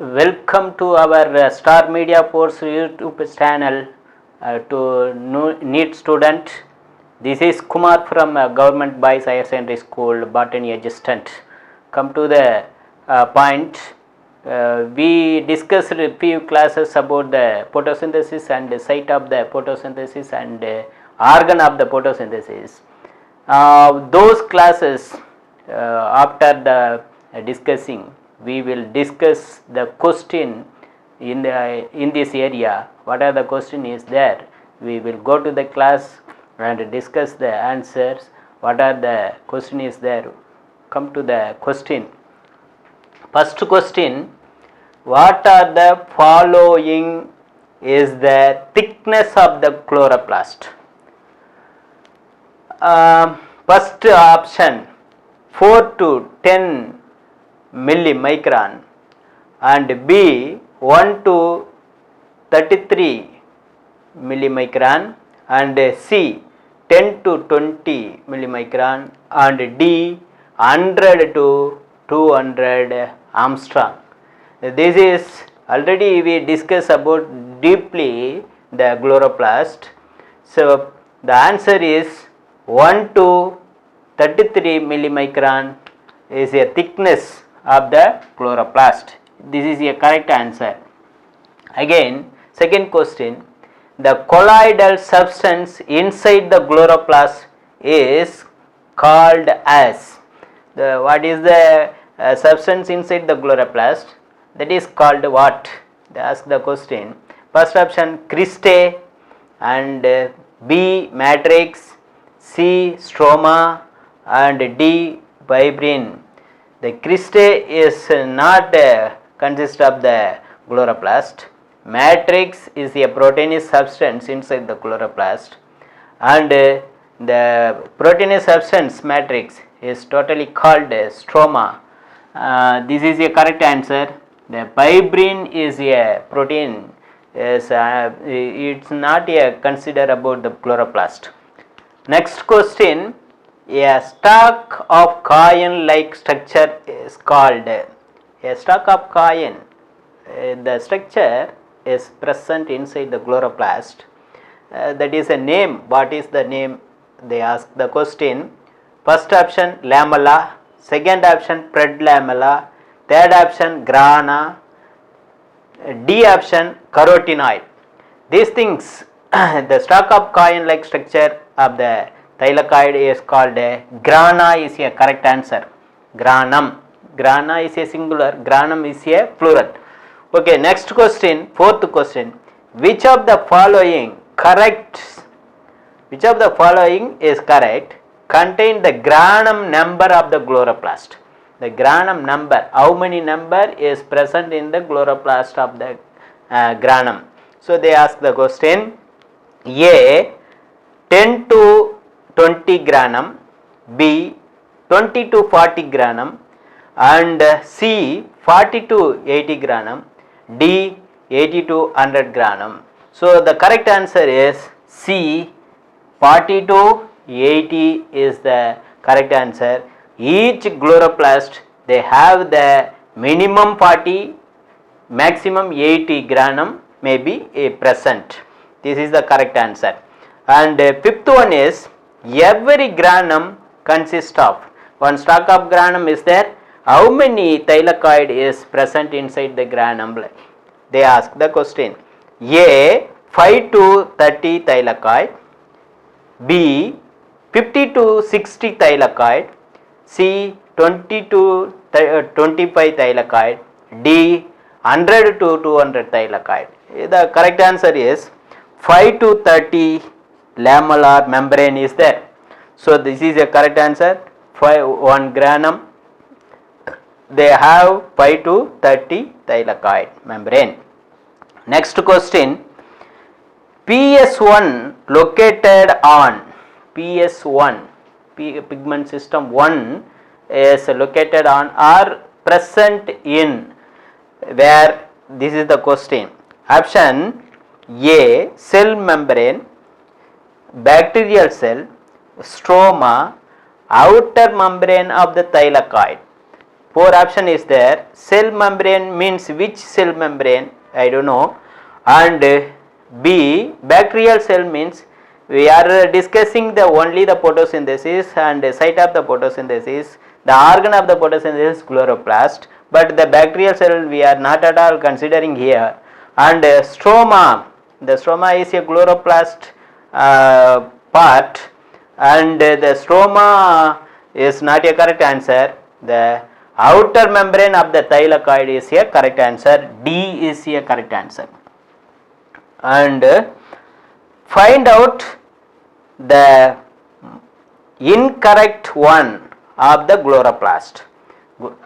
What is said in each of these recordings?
Welcome to our Star Media Course YouTube channel to NEET student. This is Kumar from Government Boys Higher Secondary School, Botany Assistant. Come to the point. We discussed a few classes about the photosynthesis and the site of the photosynthesis and organ of the photosynthesis. Those classes after the discussing, we will discuss the question in this area. What are the question is there? We will go to the class and discuss the answers. What are the question is there? Come to the question. First question: what are the following is the thickness of the chloroplast? First option 4 to 10 millimicron, and B 1 to 33 millimicron, and C 10 to 20 millimicron, and D 100 to 200 Armstrong. This is already we discussed about deeply the chloroplast. So the answer is 1 to 33 millimicron is a thickness of the chloroplast. This is a correct answer. Again, second question: the colloidal substance inside the chloroplast is called as. What is the substance inside the chloroplast? That is called what? They ask the question. First option cristae, and B matrix, C stroma, and D fibrin. The cristae is not consist of the chloroplast. Matrix is a proteinous substance inside the chloroplast, and the proteinous substance matrix is totally called stroma. This is a correct answer. The fibrin is a protein. It's not a consider about the chloroplast. Next question: a stalk of coin-like structure is called. A stalk of coin. The structure is present inside the chloroplast. That is a name. What is the name? They ask the question. First option lamella, second option predlamella, third option grana, D option carotenoid. These things, the stalk of coin-like structure of the thylakoid is called grana is a correct answer. Granum. Grana is a singular, granum is a plural. Okay, next question, fourth question. Which of the following is correct? Contain the granum number of the chloroplast. The granum number, how many number is present in the chloroplast of the granum? So they ask the question. A 10 to 20 granum, B 20 to 40 granum, and C 40 to 80 granum, D 80 to 100 granum. So the correct answer is C 40 to 80 is the correct answer. Each chloroplast they have the minimum 40, maximum 80 granum may be present. This is the correct answer. And fifth one is every granum consists of one stalk of granum is there. How many thylakoid is present inside the granum? They ask the question. A 5 to 30 thylakoid, B 50 to 60 thylakoid, C 20 to 25 thylakoid, D 100 to 200 thylakoid. The correct answer is 5 to 30 lamellar membrane is there. So this is a correct answer. 1 granum they have 5 to 30 thylakoid membrane. Next question. PS1 located on PS1 pigment system 1 is located on or present in where? This is the question. Option A cell membrane, bacterial cell, stroma, outer membrane of the thylakoid. 4 option is there. Cell membrane means which cell membrane? I don't know. And B, bacterial cell means we are discussing the only the photosynthesis and site of the photosynthesis. The organ of the photosynthesis is chloroplast, but the bacterial cell we are not at all considering here. And stroma, the stroma is a chloroplast part, and the stroma is not a correct answer. The outer membrane of the thylakoid is a correct answer. D is a correct answer. And find out the incorrect one of the chloroplast.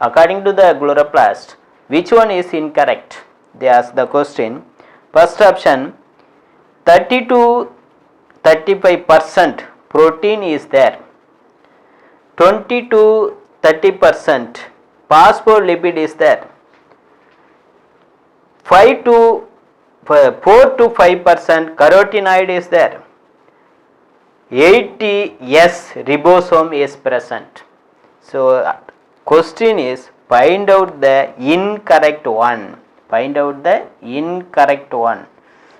According to the chloroplast, which one is incorrect? They ask the question. First option, 30 to 35% protein is there. 20 to 30% phospholipid is there. 4 to 5% carotenoid is there. 80S ribosome is present. So question is find out the incorrect one. Find out the incorrect one.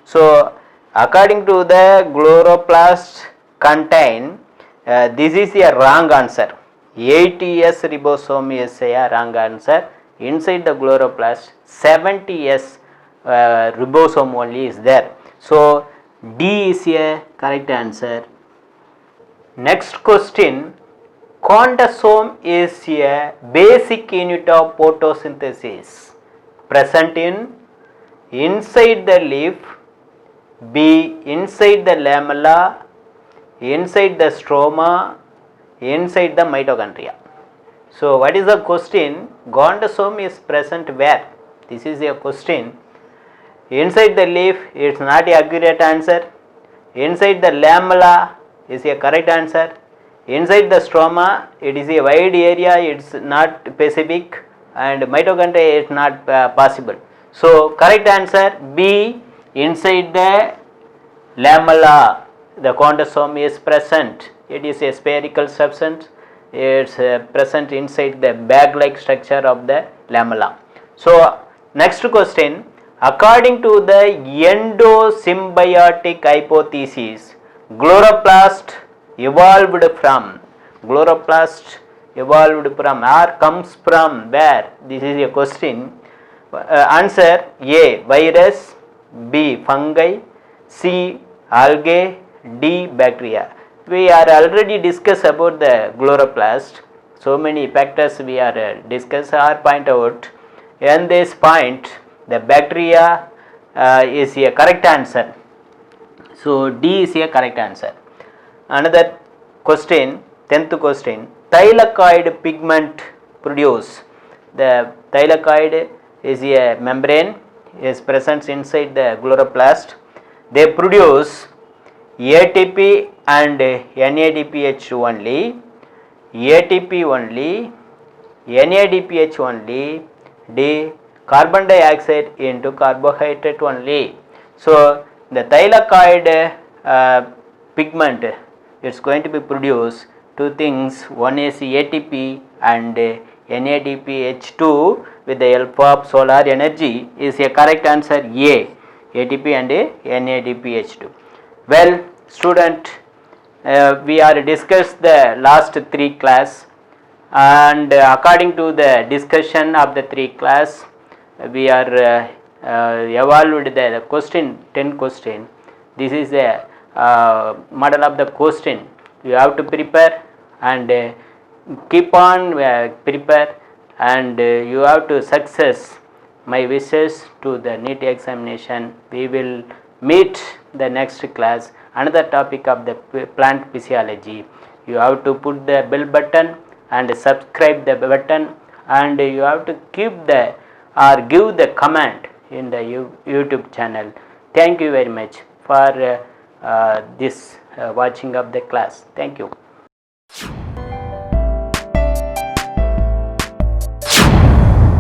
So according to the chloroplast contain, this is a wrong answer. 80S ribosome is a wrong answer. Inside the chloroplast 70S ribosome only is there. So D is a correct answer. Next question, condensome is a basic unit of photosynthesis present in inside the leaf, B inside the lamella, inside the stroma, inside the mitochondria. So what is the question? Gondosome is present where? This is a question. Inside the leaf, it's not a accurate answer. Inside the lamella is a correct answer. Inside the stroma, it is a wide area, it's not specific, and mitochondria is not possible. So correct answer B, inside the lamella the condensome is present. It is a spherical substance. It's present inside the bag-like structure of the lamella. So next question, according to the endosymbiotic hypothesis, chloroplast evolved from or comes from where? This is a question. Answer A, virus, B, fungi, C, algae, D, bacteria. We are already discussed about the chloroplast. So many factors we are discuss or point out. In this point, the bacteria is a correct answer. So D is a correct answer. Another question, 10th question, thylakoid pigment produce. The thylakoid is a membrane, is present inside the chloroplast. They produce ATP and NADPH only, ATP only, NADPH only, D, carbon dioxide into carbohydrate only. So the thylakoid pigment is going to be produced two things, one is ATP and NADPH2 with the help of solar energy is a correct answer A, ATP and NADPH2. Well student, we are discussed the last 3 class, and according to the discussion of the 3 class we are evaluated the question 10 question. This is the model of the question. You have to prepare and keep on prepare, and you have to success. My wishes to the NEET examination. We will meet the next class, another topic of the plant physiology. You have to put the bell button and subscribe the button, and you have to keep the or give the comment in the YouTube channel. Thank you very much for this watching of the class. Thank you.